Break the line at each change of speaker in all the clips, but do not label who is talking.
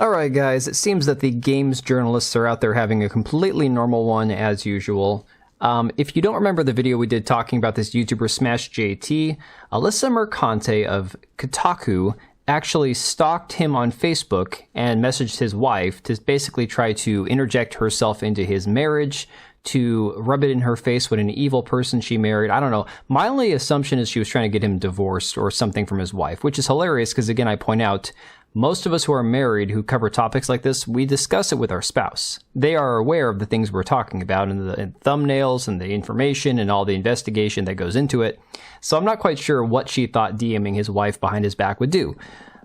Alright guys, it seems that the games journalists are out there having a completely normal one as usual. If you don't remember the video we did talking about this YouTuber Smash JT, Alyssa Mercante of Kotaku actually stalked him on Facebook and messaged his wife to basically try to interject herself into his marriage, to rub it in her face what an evil person she married. I don't know. My only assumption is she was trying to get him divorced or something from his wife, which is hilarious because, again, I point out, most of us who are married who cover topics like this, we discuss it with our spouse. They are aware of the things we're talking about and the thumbnails and the information and all the investigation that goes into it. So I'm not quite sure what she thought DMing his wife behind his back would do.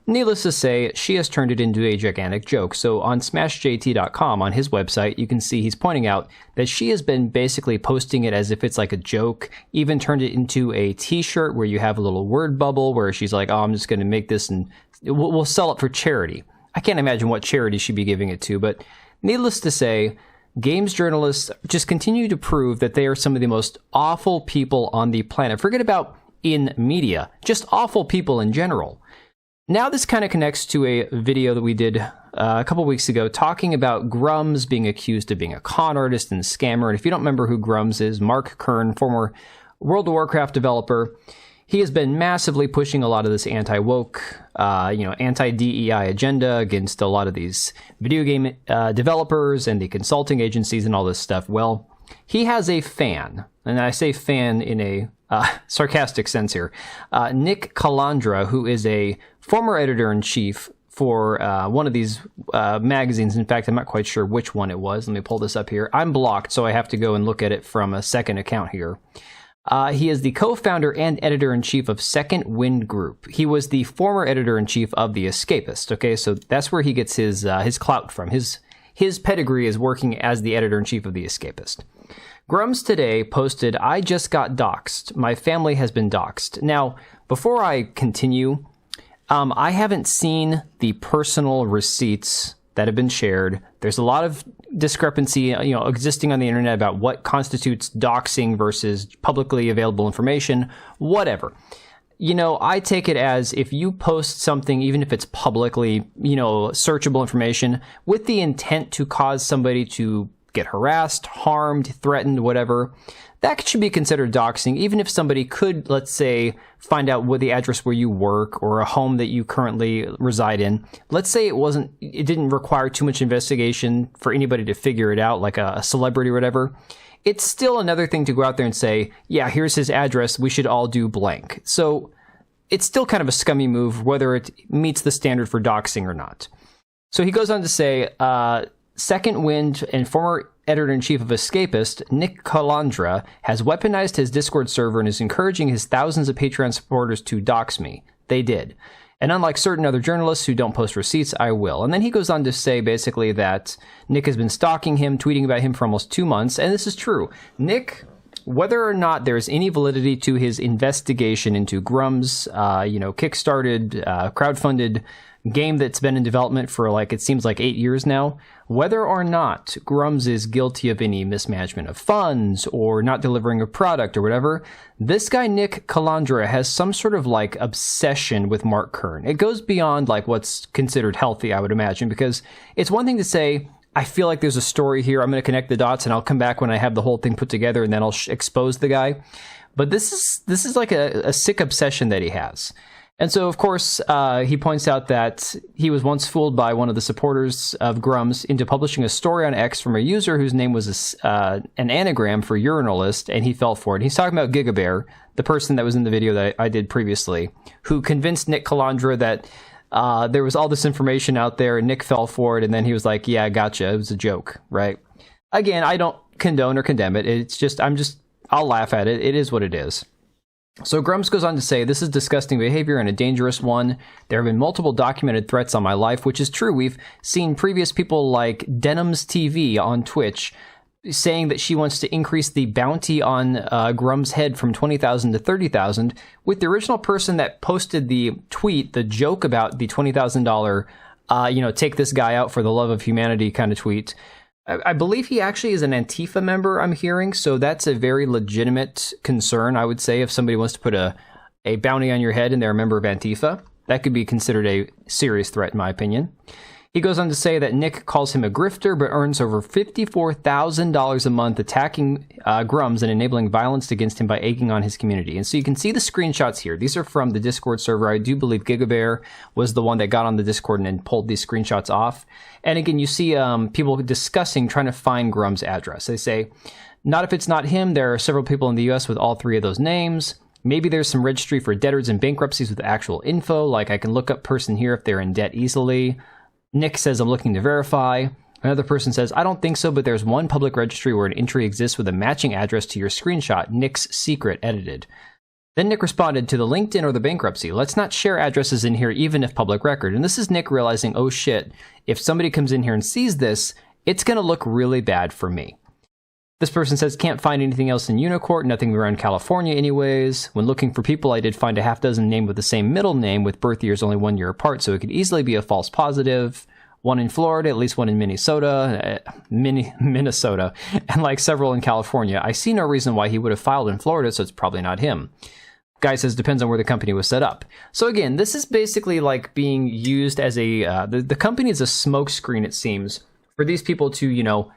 Needless to say, she has turned it into a gigantic joke. So on smashjt.com, on his website, you can see he's pointing out that she has been basically posting it as if it's like a joke, even turned it into a t-shirt where you have a little word bubble where she's like, oh, I'm just going to make this and we'll sell it for charity. I can't imagine what charity she'd be giving it to, but needless to say, games journalists just continue to prove that they are some of the most awful people on the planet. Forget about in media, just awful people in general. Now this kind of connects to a video that we did a couple weeks ago talking about Grummz being accused of being a con artist and scammer. And if you don't remember who Grummz is, Mark Kern, former World of Warcraft developer, he has been massively pushing a lot of this anti-woke, anti-DEI agenda against a lot of these video game developers and the consulting agencies and all this stuff. Well, he has a fan, and I say fan in a sarcastic sense here, Nick Calandra, who is a former editor-in-chief for one of these magazines. In fact, I'm not quite sure which one it was. Let me pull this up here. I'm blocked, so I have to go and look at it from a second account here. He is the co-founder and editor-in-chief of Second Wind Group. He was the former editor-in-chief of The Escapist. Okay, so that's where he gets his clout from. His pedigree is working as the editor-in-chief of The Escapist. Grummz today posted, "I just got doxxed. My family has been doxxed." Now, before I continue, I haven't seen the personal receipts that have been shared. There's a lot of discrepancy, existing on the internet about what constitutes doxing versus publicly available information, whatever. I take it as if you post something, even if it's publicly, searchable information, with the intent to cause somebody to get harassed, harmed, threatened, whatever, that should be considered doxing, even if somebody could, let's say, find out what the address where you work or a home that you currently reside in. Let's say it didn't require too much investigation for anybody to figure it out, like a celebrity or whatever. It's still another thing to go out there and say, yeah, here's his address, we should all do blank. So it's still kind of a scummy move, whether it meets the standard for doxing or not. So he goes on to say, Second Wind and former editor-in-chief of Escapist, Nick Calandra, has weaponized his Discord server and is encouraging his thousands of Patreon supporters to dox me. They did. And unlike certain other journalists who don't post receipts, I will. And then he goes on to say, basically, that Nick has been stalking him, tweeting about him for almost 2 months. And this is true. Nick, whether or not there's any validity to his investigation into Grummz, kickstarted, crowdfunded game that's been in development for it seems like 8 years now, whether or not Grummz is guilty of any mismanagement of funds or not delivering a product or whatever, this guy Nick Calandra has some sort of obsession with Mark Kern. It goes beyond what's considered healthy, I would imagine, because it's one thing to say, I feel like there's a story here, I'm going to connect the dots and I'll come back when I have the whole thing put together and then I'll expose the guy. But this is like a sick obsession that he has. And so, of course, he points out that he was once fooled by one of the supporters of Grummz into publishing a story on X from a user whose name was an anagram for urinalist, and he fell for it. He's talking about Gigabear, the person that was in the video that I did previously, who convinced Nick Calandra that there was all this information out there, and Nick fell for it, and then he was like, yeah, gotcha, it was a joke, right? Again, I don't condone or condemn it. It's just, I'll laugh at it. It is what it is. So Grummz goes on to say, this is disgusting behavior and a dangerous one. There have been multiple documented threats on my life, which is true. We've seen previous people like Denim's TV on Twitch saying that she wants to increase the bounty on Grumm's head from 20,000 to 30,000, with the original person that posted the tweet, the joke about the $20,000, take this guy out for the love of humanity kind of tweet. I believe he actually is an Antifa member, I'm hearing, so that's a very legitimate concern, I would say, if somebody wants to put a bounty on your head and they're a member of Antifa. That could be considered a serious threat, in my opinion. He goes on to say that Nick calls him a grifter, but earns over $54,000 a month attacking Grummz and enabling violence against him by egging on his community. And so you can see the screenshots here. These are from the Discord server. I do believe GigaBear was the one that got on the Discord and pulled these screenshots off. And again, you see people discussing, trying to find Grummz' address. They say, not if it's not him. There are several people in the US with all three of those names. Maybe there's some registry for debtors and bankruptcies with actual info, like I can look up person here if they're in debt easily. Nick says, I'm looking to verify. Another person says, I don't think so, but there's one public registry where an entry exists with a matching address to your screenshot, Nick's secret edited. Then Nick responded to the LinkedIn or the bankruptcy. Let's not share addresses in here, even if public record. And this is Nick realizing, oh shit, if somebody comes in here and sees this, it's going to look really bad for me. This person says, can't find anything else in Unicourt, nothing around California anyways. When looking for people, I did find a half dozen names with the same middle name with birth years only 1 year apart, so it could easily be a false positive. One in Florida, at least one in Minnesota, and like several in California. I see no reason why he would have filed in Florida, so it's probably not him. Guy says, depends on where the company was set up. So again, this is basically like being used as a, the company is a smokescreen, it seems, for these people to, you know,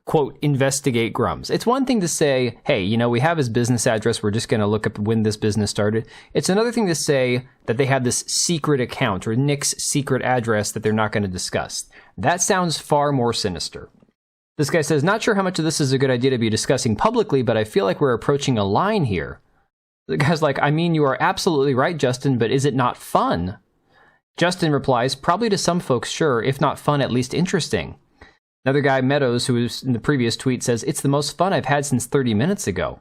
quote, investigate Grummz. It's one thing to say, hey, you know, we have his business address. We're just going to look up when this business started. It's another thing to say that they have this secret account or Nick's secret address that they're not going to discuss. That sounds far more sinister. This guy says, not sure how much of this is a good idea to be discussing publicly, but I feel like we're approaching a line here. The guy's like, I mean, you are absolutely right, Justin, but is it not fun? Justin replies, probably to some folks, sure, if not fun, at least interesting. Another guy, Meadows, who was in the previous tweet, says, it's the most fun I've had since 30 minutes ago.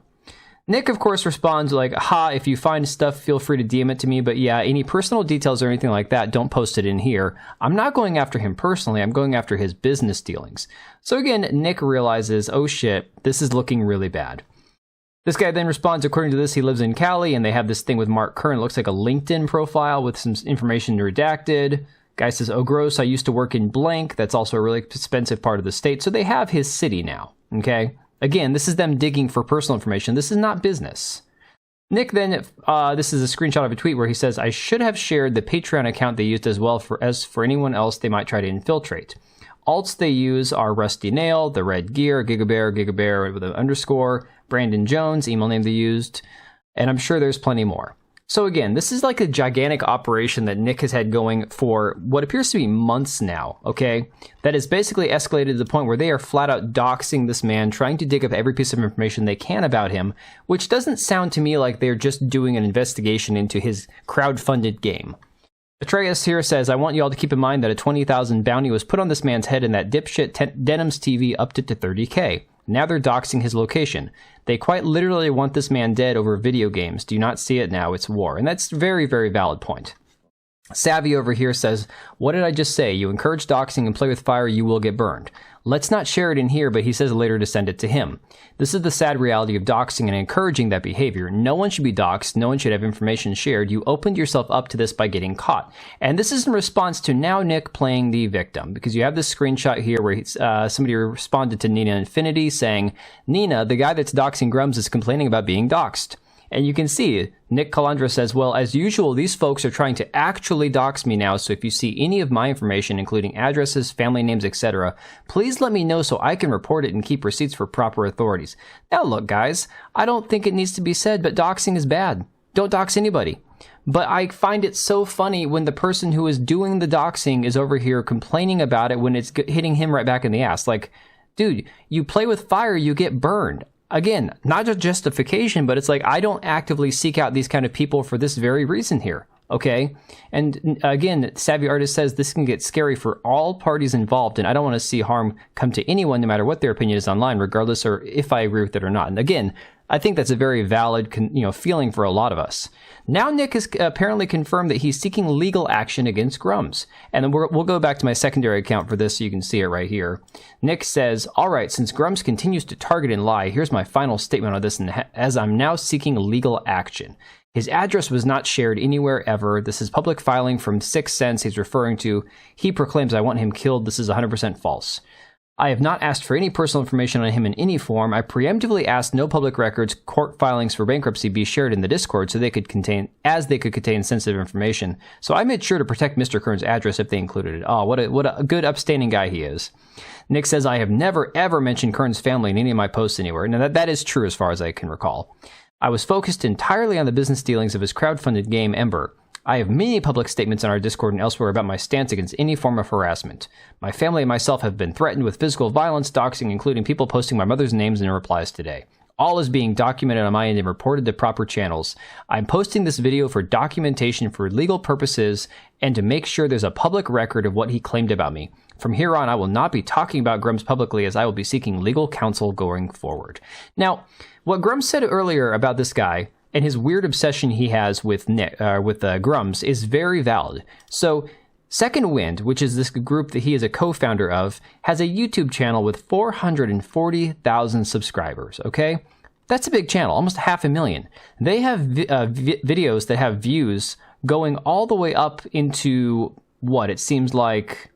Nick, of course, responds like, ha, if you find stuff, feel free to DM it to me, but yeah, any personal details or anything like that, don't post it in here. I'm not going after him personally, I'm going after his business dealings. So again, Nick realizes, oh shit, this is looking really bad. This guy then responds, according to this, he lives in Cali, and they have this thing with Mark Curran, looks like a LinkedIn profile with some information redacted. Guy says, oh, gross, I used to work in blank. That's also a really expensive part of the state. So they have his city now, okay? Again, this is them digging for personal information. This is not business. Nick then, this is a screenshot of a tweet where he says, I should have shared the Patreon account they used as well as for anyone else they might try to infiltrate. Alts they use are Rusty Nail, The Red Gear, Gigabear with an underscore, Brandon Jones, email name they used, and I'm sure there's plenty more. So again, this is like a gigantic operation that Nick has had going for what appears to be months now, okay? That has basically escalated to the point where they are flat out doxing this man, trying to dig up every piece of information they can about him, which doesn't sound to me like they're just doing an investigation into his crowd-funded game. Atreus here says, I want you all to keep in mind that a 20,000 bounty was put on this man's head and that dipshit Denim's TV upped it to 30K. Now they're doxing his location. They quite literally want this man dead over video games. Do you not see it now? It's war. And that's a very, very valid point. Savvy over here says, what did I just say? You encourage doxing and play with fire, you will get burned. Let's not share it in here, but he says later to send it to him. This is the sad reality of doxing and encouraging that behavior. No one should be doxed. No one should have information shared. You opened yourself up to this by getting caught. And this is in response to now Nick playing the victim, because you have this screenshot here where somebody responded to Nina Infinity saying, Nina, the guy that's doxing Grummz is complaining about being doxed. And you can see, Nick Calandra says, well, as usual, these folks are trying to actually dox me now, so if you see any of my information, including addresses, family names, etc., please let me know so I can report it and keep receipts for proper authorities. Now look, guys, I don't think it needs to be said, but doxing is bad. Don't dox anybody. But I find it so funny when the person who is doing the doxing is over here complaining about it when it's hitting him right back in the ass. Like, dude, you play with fire, you get burned. Again, not a justification, but it's like, I don't actively seek out these kind of people for this very reason here, okay? And again, Savvy Artist says this can get scary for all parties involved, and I don't want to see harm come to anyone, no matter what their opinion is online, regardless or if I agree with it or not. And again, I think that's a very valid feeling for a lot of us. Now Nick has apparently confirmed that he's seeking legal action against Grummz. And then we'll go back to my secondary account for this so you can see it right here. Nick says, all right, since Grummz continues to target and lie, here's my final statement on this, and as I'm now seeking legal action. His address was not shared anywhere ever. This is public filing from 6 Sense he's referring to. He proclaims I want him killed. This is 100% false. I have not asked for any personal information on him in any form. I preemptively asked no public records, court filings for bankruptcy be shared in the Discord so they could contain sensitive information. So I made sure to protect Mr. Kern's address if they included it. Oh, what a good upstanding guy he is. Nick says, I have never ever mentioned Kern's family in any of my posts anywhere. Now that is true as far as I can recall. I was focused entirely on the business dealings of his crowdfunded game Ember. I have many public statements on our Discord and elsewhere about my stance against any form of harassment. My family and myself have been threatened with physical violence, doxing, including people posting my mother's names in replies today. All is being documented on my end and reported to proper channels. I'm posting this video for documentation for legal purposes and to make sure there's a public record of what he claimed about me. From here on, I will not be talking about Grummz publicly as I will be seeking legal counsel going forward. Now, what Grummz said earlier about this guy and his weird obsession he has with Grummz is very valid. So, Second Wind, which is this group that he is a co-founder of, has a YouTube channel with 440,000 subscribers, okay? That's a big channel, almost 500,000. They have videos that have views going all the way up into, what, it seems like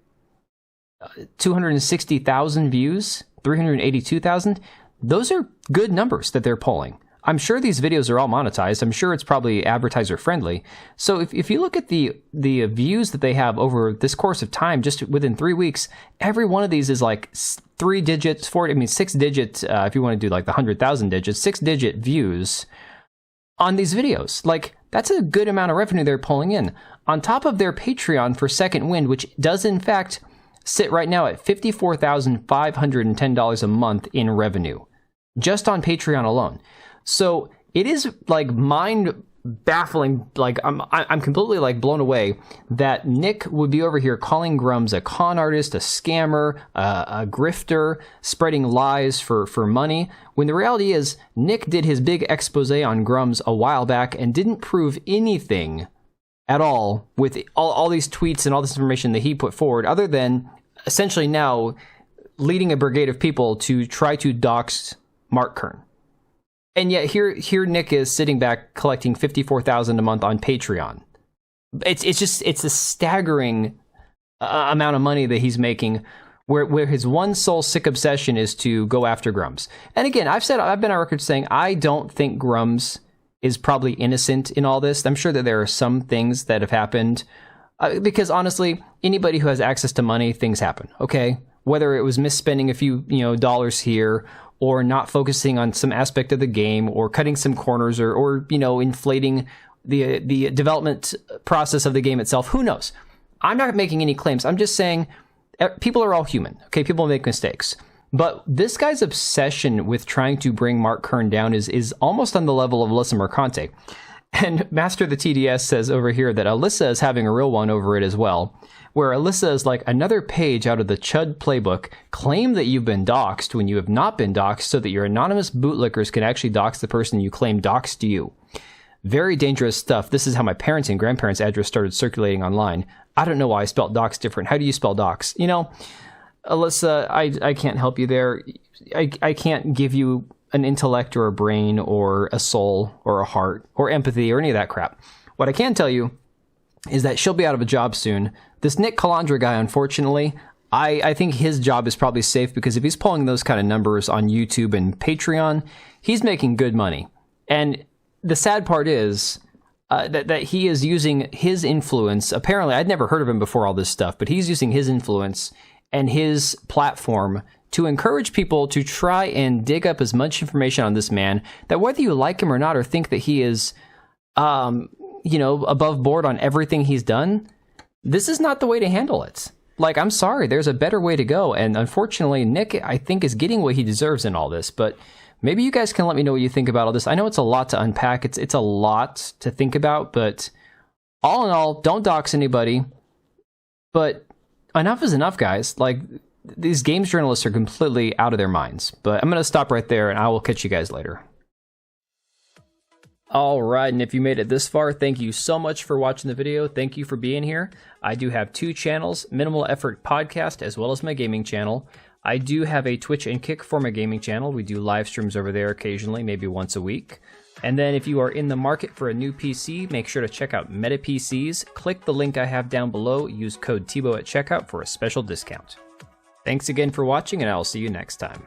260,000 views, 382,000. Those are good numbers that they're pulling. I'm sure these videos are all monetized. I'm sure it's probably advertiser friendly. So if you look at the views that they have over this course of time, just within 3 weeks, every one of these is like 6 digits, if you want to do like the 100,000 digits, 6-digit views on these videos. Like, that's a good amount of revenue they're pulling in. On top of their Patreon for Second Wind, which does in fact sit right now at $54,510 a month in revenue, just on Patreon alone. So it is like mind baffling. Like I'm completely like blown away that Nick would be over here calling Grummz a con artist, a scammer, a grifter, spreading lies for money. When the reality is Nick did his big expose on Grummz a while back and didn't prove anything at all with all these tweets and all this information that he put forward, other than essentially now leading a brigade of people to try to dox Mark Kern. And yet here Nick is sitting back collecting $54,000 a month on Patreon. It's a staggering amount of money that he's making, where his one sole sick obsession is to go after Grummz. And again, I've been on record saying I don't think Grummz is probably innocent in all this. I'm sure that there are some things that have happened because honestly, anybody who has access to money, things happen. Okay, whether it was misspending a few dollars here, or not focusing on some aspect of the game, or cutting some corners, or inflating the development process of the game itself. Who knows? I'm not making any claims. I'm just saying people are all human. Okay, people make mistakes. But this guy's obsession with trying to bring Mark Kern down is almost on the level of Alyssa Mercante. And Master the TDS says over here that Alyssa is having a real one over it as well, where Alyssa is like, another page out of the Chud playbook, claim that you've been doxxed when you have not been doxxed so that your anonymous bootlickers can actually dox the person you claim doxed you. Very dangerous stuff. This is how my parents' and grandparents' address started circulating online. I don't know why I spelled dox different. How do you spell dox? Alyssa, I can't help you there. I can't give you an intellect or a brain or a soul or a heart or empathy or any of that crap. What I can tell you is that she'll be out of a job soon. This Nick Calandra guy, unfortunately, I think his job is probably safe, because if he's pulling those kind of numbers on YouTube and Patreon, he's making good money. And the sad part is that he is using his influence. Apparently, I'd never heard of him before all this stuff, but he's using his influence and his platform to encourage people to try and dig up as much information on this man, that whether you like him or not, or think that he is, above board on everything he's done, this is not the way to handle it. Like, I'm sorry, there's a better way to go. And unfortunately, Nick, I think, is getting what he deserves in all this. But maybe you guys can let me know what you think about all this. I know it's a lot to unpack. It's a lot to think about. But all in all, don't dox anybody. But enough is enough, guys. Like, these games journalists are completely out of their minds. But I'm going to stop right there, and I will catch you guys later. All right, and if you made it this far, thank you so much for watching the video. Thank you for being here. I do have 2 channels, Minimal Effort Podcast, as well as my gaming channel. I do have a Twitch and Kick for my gaming channel. We do live streams over there occasionally, maybe once a week. And then if you are in the market for a new PC, make sure to check out Meta PCs. Click the link I have down below. Use code TBO at checkout for a special discount. Thanks again for watching, and I'll see you next time.